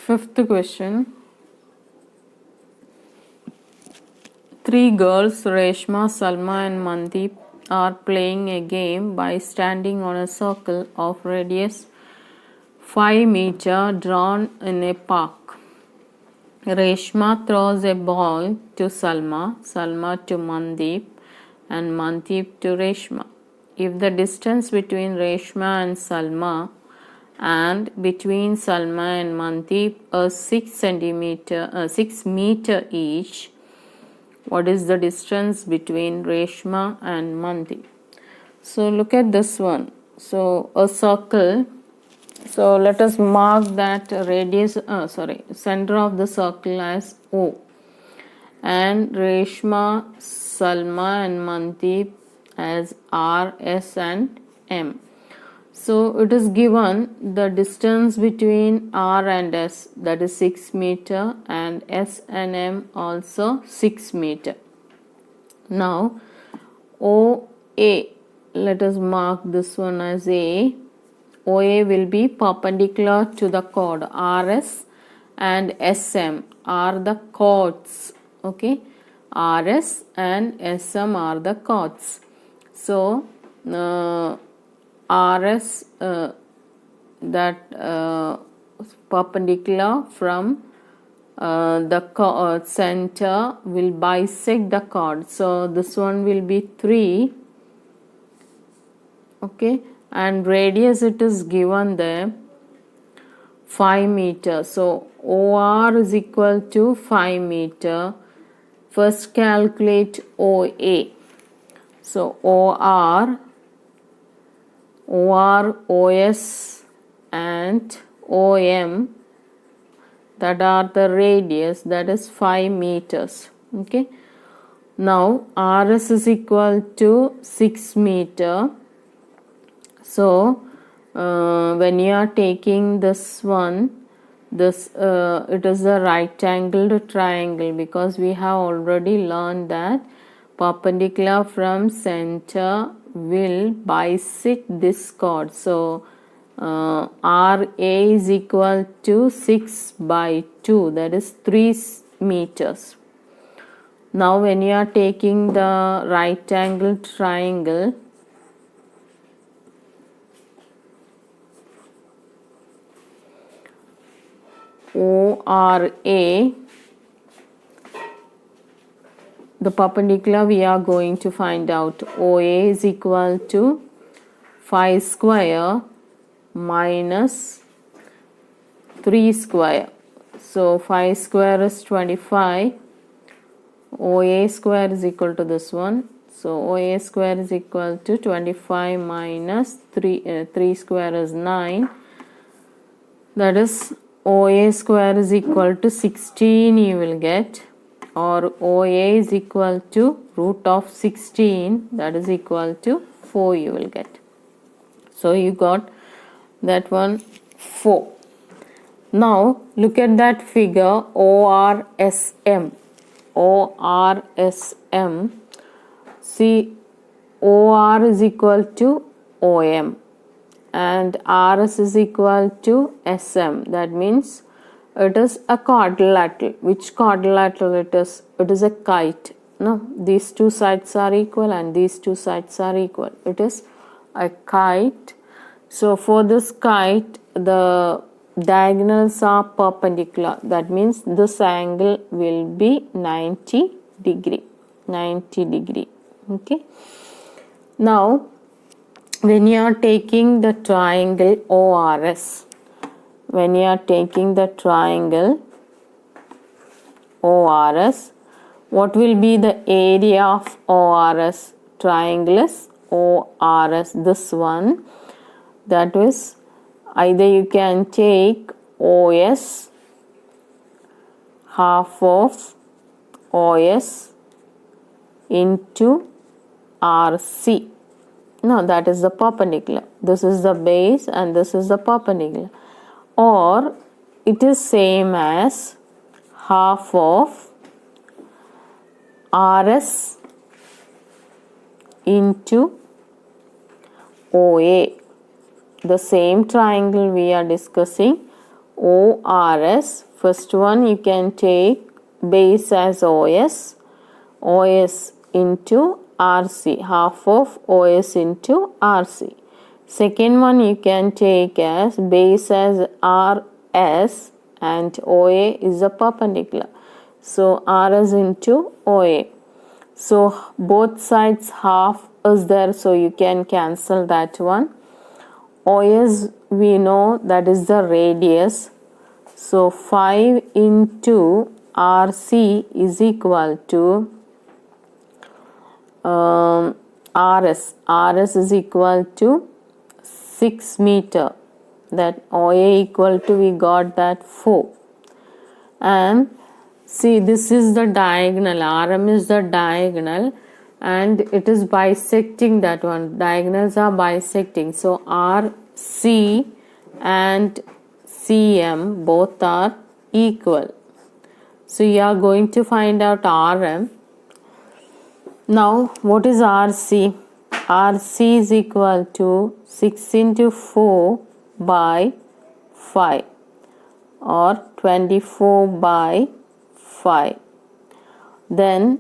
Fifth question. Three girls, Reshma, Salma and Mandeep, are playing a game by standing on a circle of radius 5 meter drawn in a park. Reshma throws a ball to Salma, Salma to Mandeep and Mandeep to Reshma. If the distance between Reshma and Salma and between Salma and Mandeep is 6 meter each, what is the distance between Reshma and Mandeep? So look at this one. So a circle. So let us mark that center of the circle as O. And Reshma, Salma and Mandeep as R, S and M. So it is given the distance between R and S, that is 6 meter, and S and M also 6 meter. Now OA, let us mark this one as A. OA will be perpendicular to the chord. RS and SM are the chords. Okay, RS and SM are the chords. So RS perpendicular from the center will bisect the chord. So this one will be 3. Okay, and radius it is given there 5 meter. So OR is equal to 5 meter. First calculate OA. So OR, OS and OM, that are the radius, that is 5 meters. Okay, now RS is equal to 6 meter. So when you are taking this one, it is a right angled triangle, because we have already learned that perpendicular from center will bisect this chord. So RA is equal to 6 by 2, that is 3 meters. Now when you are taking the right angled triangle, ORA, the perpendicular we are going to find out. OA is equal to 5 square minus 3 square. So 5 square is 25. OA square is equal to this one. So OA square is equal to 25 minus 3 square is 9. That is OA square is equal to 16 you will get, or OA is equal to root of 16, that is equal to 4 you will get. So you got that one 4. Now look at that figure ORSM. ORSM. See, OR is equal to OM and RS is equal to SM. That means it is a quadrilateral. Which quadrilateral it is? It is a kite. No, these two sides are equal and these two sides are equal. It is a kite. So for this kite, the diagonals are perpendicular. That means this angle will be 90 degree. 90 degree. Okay. Now when you are taking the triangle ORS, when you are taking the triangle ORS, what will be the area of ORS? Triangle is ORS, this one. That is, either you can take OS, half of OS into RC. No, that is the perpendicular. This is the base and this is the perpendicular. Or it is same as half of RS into OA. The same triangle we are discussing, ORS. First one you can take base as OS into RC, half of OS into RC. Second one you can take as base as RS and OA is a perpendicular. So RS into OA. So both sides half is there, so you can cancel that one. OS we know that is the radius. So 5 into RC is equal to RS. RS is equal to 6 meter. That OA equal to, we got that 4. And see, this is the diagonal. RM is the diagonal and it is bisecting that one. Diagonals are bisecting. So RC and CM both are equal. So you are going to find out RM. Now what is RC? RC is equal to 6 into 4 by 5 or 24 by 5. Then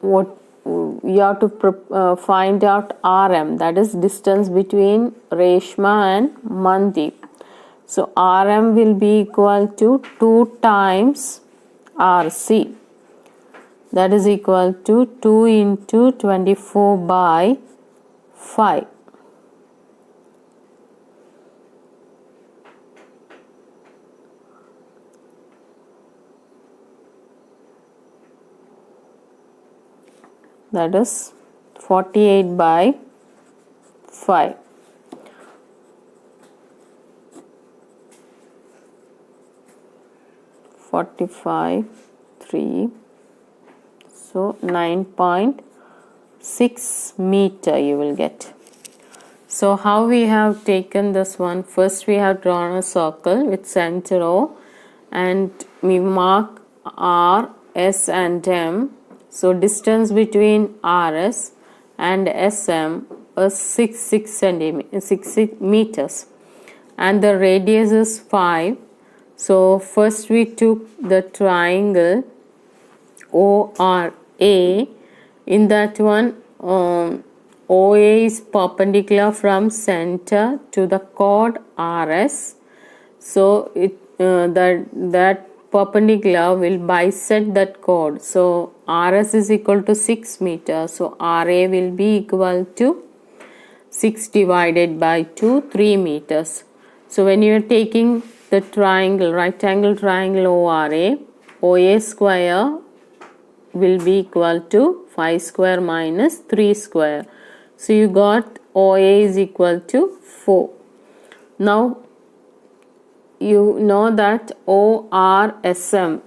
what you have to find out RM, that is distance between Reshma and Mandeep. So RM will be equal to 2 times RC, that is equal to 2 into 24 by 5. That is 48 by 5. So 9.6 meter you will get. So how we have taken this one? First we have drawn a circle with center O and we mark R, S and M. So distance between RS and SM is 6 meters and the radius is 5. So first we took the triangle ORA. In that one OA is perpendicular from center to the chord RS. So that perpendicular will bisect that chord. So RS is equal to 6 meters. So RA will be equal to 6 divided by 2, 3 meters. So when you are taking the triangle, right angle triangle ORA, OA square will be equal to 5 square minus 3 square. So you got OA is equal to 4. Now you know that ORSM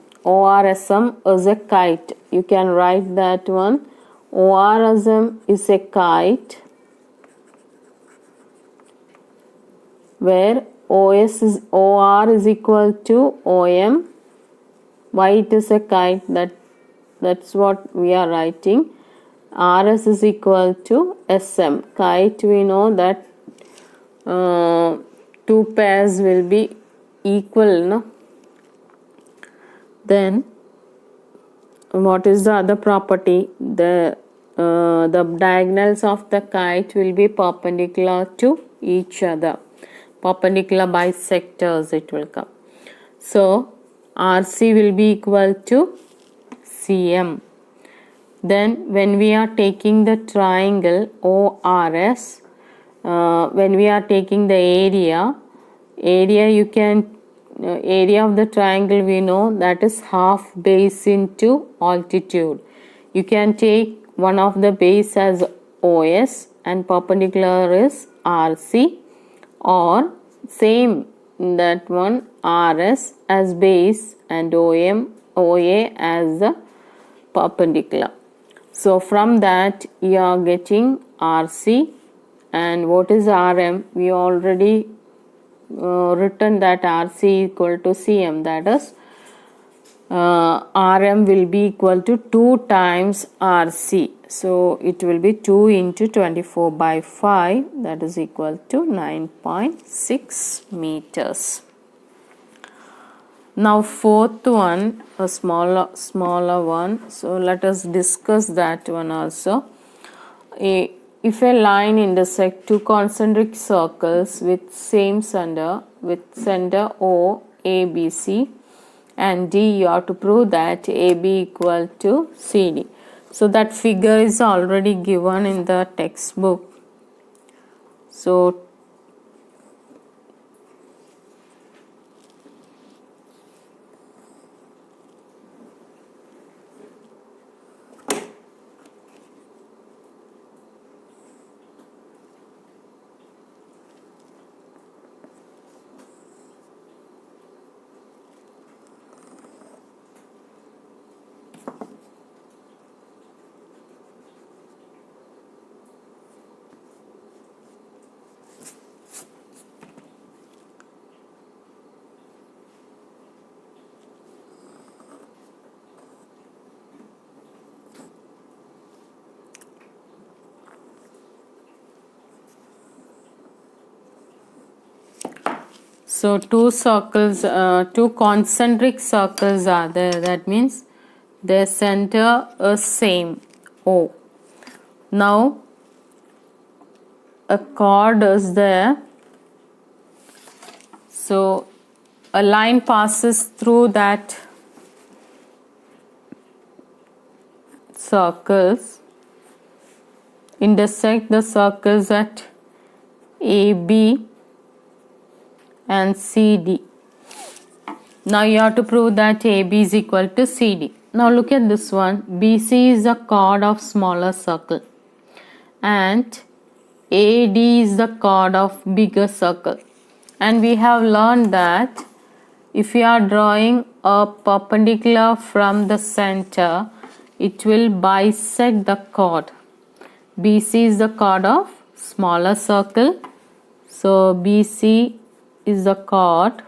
is a kite. You can write that one. ORSM is a kite where OR is equal to OM. Why it is a kite? That's what we are writing. RS is equal to SM. Kite, we know that 2 pairs will be equal, no? Then what is the other property? The diagonals of the kite will be perpendicular to each other. Perpendicular bisectors it will come. So RC will be equal to CM. Then when we are taking the triangle ORS, when we are taking the area you can area of the triangle we know that is half base into altitude. You can take one of the base as OS and perpendicular is RC, or same that one RS as base and OA as the perpendicular. So from that you are getting RC, and what is RM? We written that RC equal to CM, that is RM will be equal to 2 times RC. So it will be 2 into 24 by 5, that is equal to 9.6 meters. Now fourth one, a smaller one. So let us discuss that one also. If a line intersects two concentric circles with same center, with center O, A, B, C and D, you have to prove that AB equal to CD. So that figure is already given in the textbook. So two concentric circles are there. That means their center is same, O. Now a chord is there. So a line passes through that circles, intersect the circles at AB and CD. Now you have to prove that AB is equal to CD. Now look at this one. BC is the chord of smaller circle and AD is the chord of bigger circle. And we have learned that if you are drawing a perpendicular from the center, it will bisect the chord. BC is the chord of smaller circle. So BC is the chord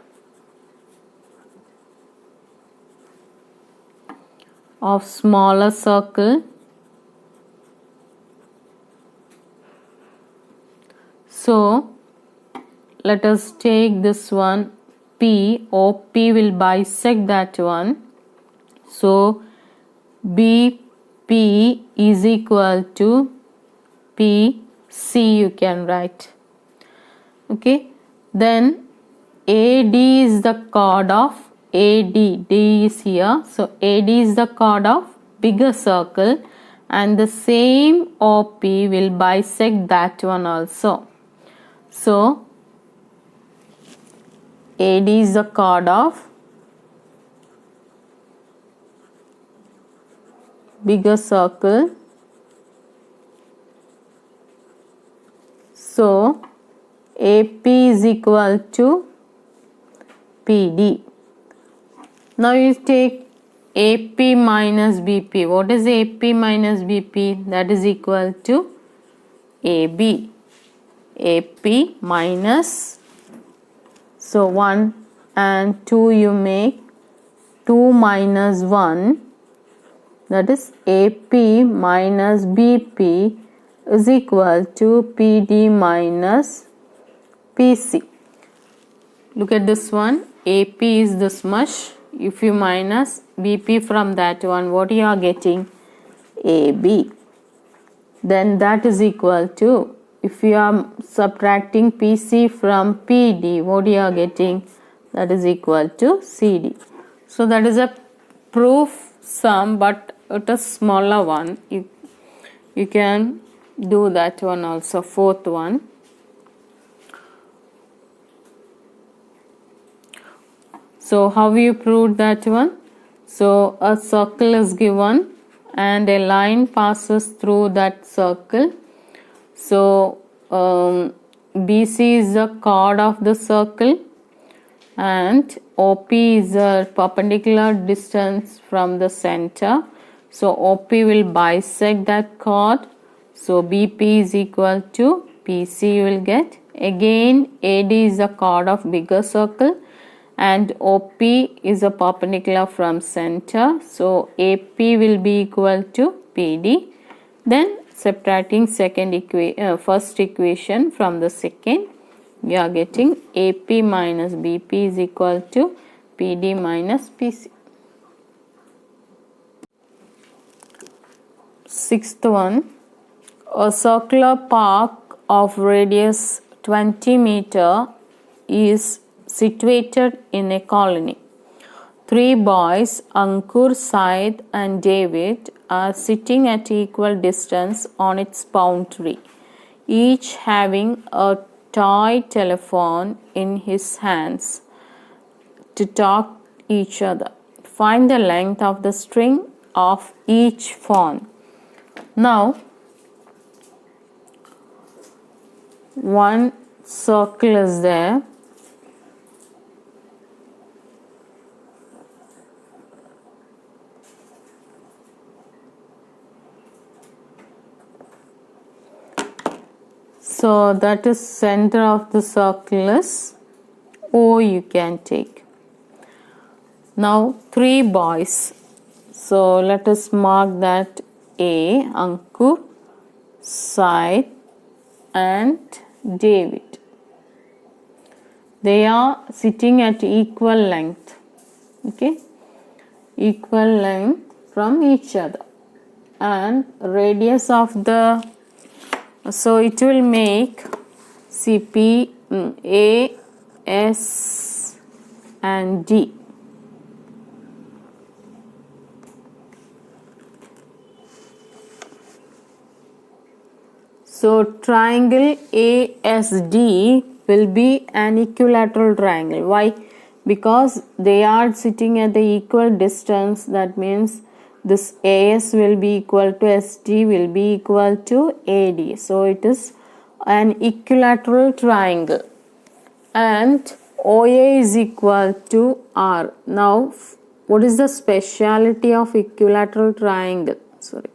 of smaller circle. So let us take this one P. OP will bisect that one. So BP is equal to PC, you can write. Okay. Then AD is the chord of AD. D is here. So AD is the chord of bigger circle and the same OP will bisect that one also. So AD is the chord of bigger circle. So AP is equal to PD. Now you take AP minus BP. What is AP minus BP? That is equal to AB. AP minus, so 1 and 2 you make 2 minus 1, that is AP minus BP is equal to PD minus PC. Look at this one. AP is this much. If you minus BP from that one, what you are getting? AB. Then that is equal to, if you are subtracting PC from PD, what you are getting? That is equal to CD. So that is a proof sum, but it is smaller one. You can do that one also, fourth one. So how you proved that one? So a circle is given and a line passes through that circle. So BC is the chord of the circle and OP is a perpendicular distance from the center. So OP will bisect that chord. So BP is equal to PC, you will get. Again AD is the chord of bigger circle and OP is a perpendicular from center. So AP will be equal to PD. Then subtracting first equation from the second, we are getting AP minus BP is equal to PD minus PC. Sixth one, a circular park of radius 20 meter is situated in a colony. Three boys, Ankur, Said and David, are sitting at equal distance on its boundary, each having a toy telephone in his hands to talk each other. Find the length of the string of each phone. Now, one circle is there. So that is center of the circle is O, you can take. Now three boys. So let us mark that A, Ankur, Said and David. They are sitting at equal length. Okay, equal length from each other, and radius of the, so it will make CP A, S and D. So triangle ASD will be an equilateral triangle. Why? Because they are sitting at the equal distance. That means this AS will be equal to SD will be equal to AD. So it is an equilateral triangle. And OA is equal to R. Now, what is the speciality of equilateral triangle? Sorry.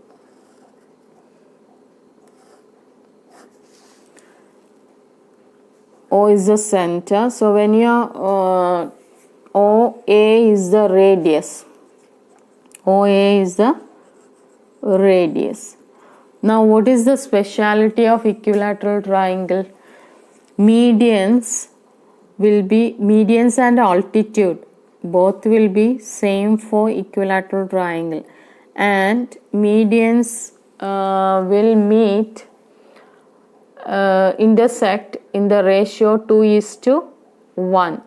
O is the center. So when you are OA is the radius. OA is the radius. Now what is the speciality of equilateral triangle? Medians and altitude both will be same for equilateral triangle, and medians will meet intersect in the ratio 2:1,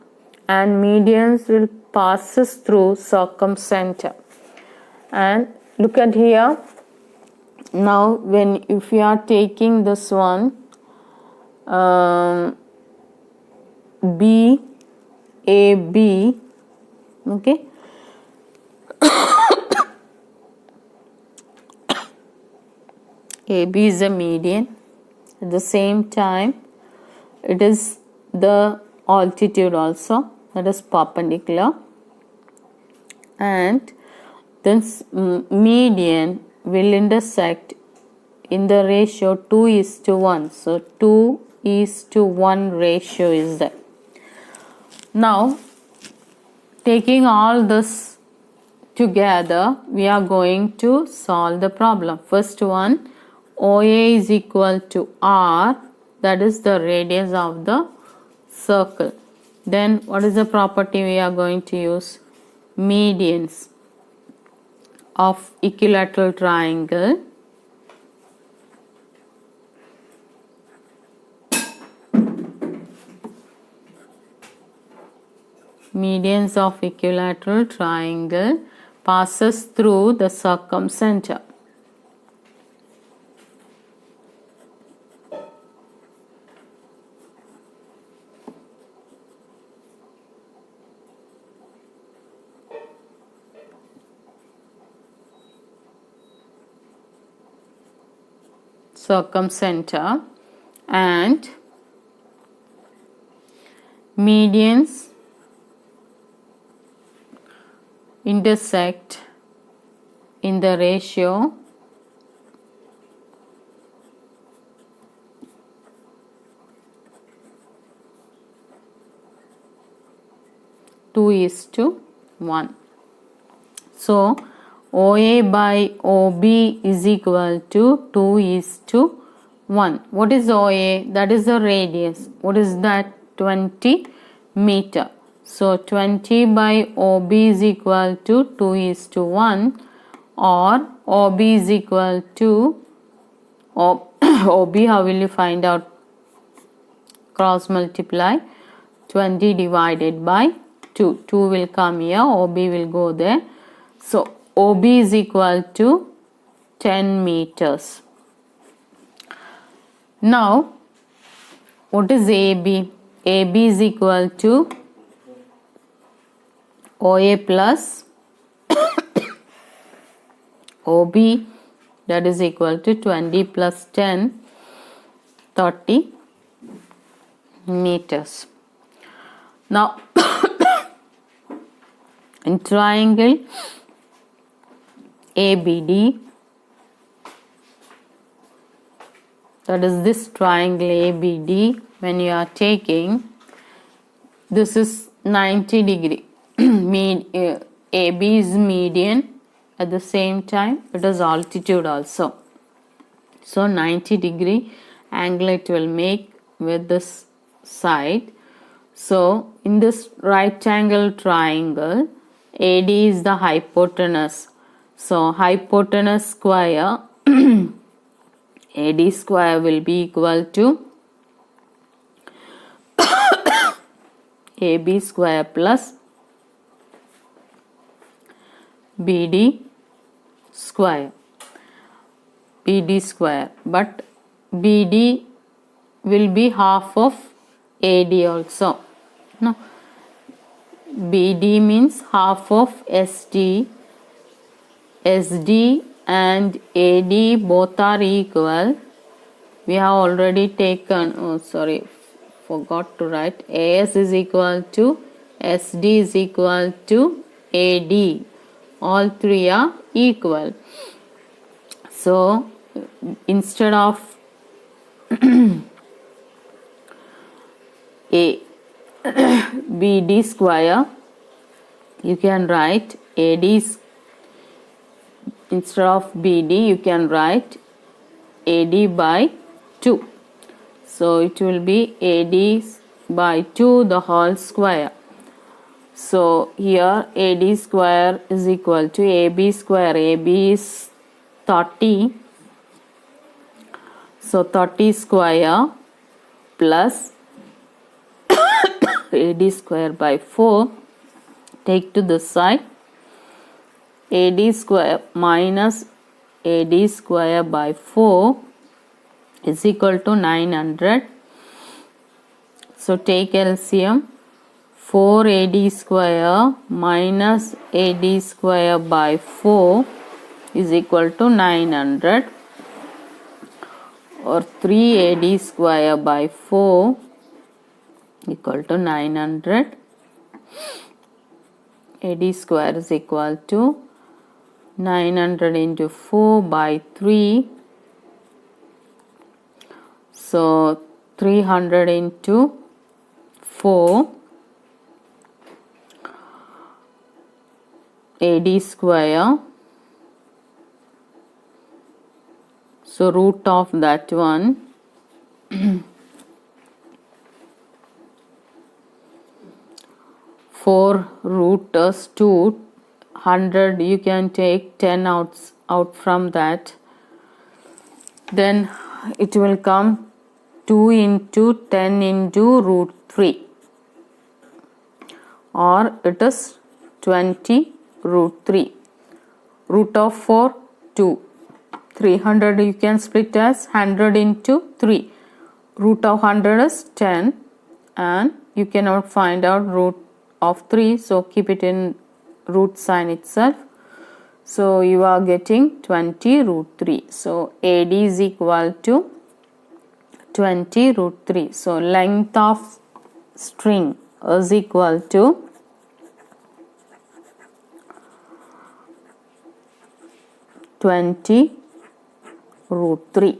and medians will passes through circumcenter. And look at here. Now if you are taking this one, B, A, B, okay, AB is a median. At the same time, it is the altitude also, that is perpendicular, and this median will intersect in the ratio 2:1. So 2:1 ratio is there. Now, taking all this together, we are going to solve the problem. First one, OA is equal to R, that is the radius of the circle. Then what is the property we are going to use? Medians of equilateral triangle passes through the circumcenter. And medians intersect in the ratio 2:1. 2:1. So OA by OB is equal to 2:1. What is OA? That is the radius. What is that? 20 meter. So 20 by OB is equal to 2:1, or OB is equal to OB. How will you find out? Cross multiply 20 divided by 2. 2 will come here, OB will go there. So OB is equal to 10 meters. Now, what is AB? AB is equal to OA plus OB, that is equal to 20 plus 10, 30 meters. Now, in triangle ABD, that is this triangle ABD, when you are taking, this is 90 degree. AB is median, at the same time it is altitude also. So 90 degree angle it will make with this side. So in this right angle triangle, AD is the hypotenuse. So hypotenuse square AD square will be equal to AB square plus BD square. BD square, but BD will be half of AD also. No, BD means half of SD. SD and AD both are equal. We have already taken, forgot to write. AS is equal to SD is equal to AD. All three are equal. So instead of BD square, you can write AD, instead of BD you can write AD by 2. So it will be AD by 2 the whole square. So here AD square is equal to AB square. AB is 30. So 30 square plus AD square by 4. Take to this side. AD square minus AD square by 4 is equal to 900. So take LCM. 4 AD square minus AD square by 4 is equal to 900, or 3 AD square by 4 equal to 900. AD square is equal to 900 into 4 by 3. So 300 into 4 AD square. So root of that one four root is 200. You can take 10 out from that. Then it will come 2 into 10 into root 3, or it is 20 root 3. Root of 4 2. 300 you can split as 100 into 3. Root of 100 is 10, and you cannot find out root of 3, so keep it in root sign itself. So you are getting 20 root 3. So AD is equal to 20 root 3. So length of string is equal to 20 root 3.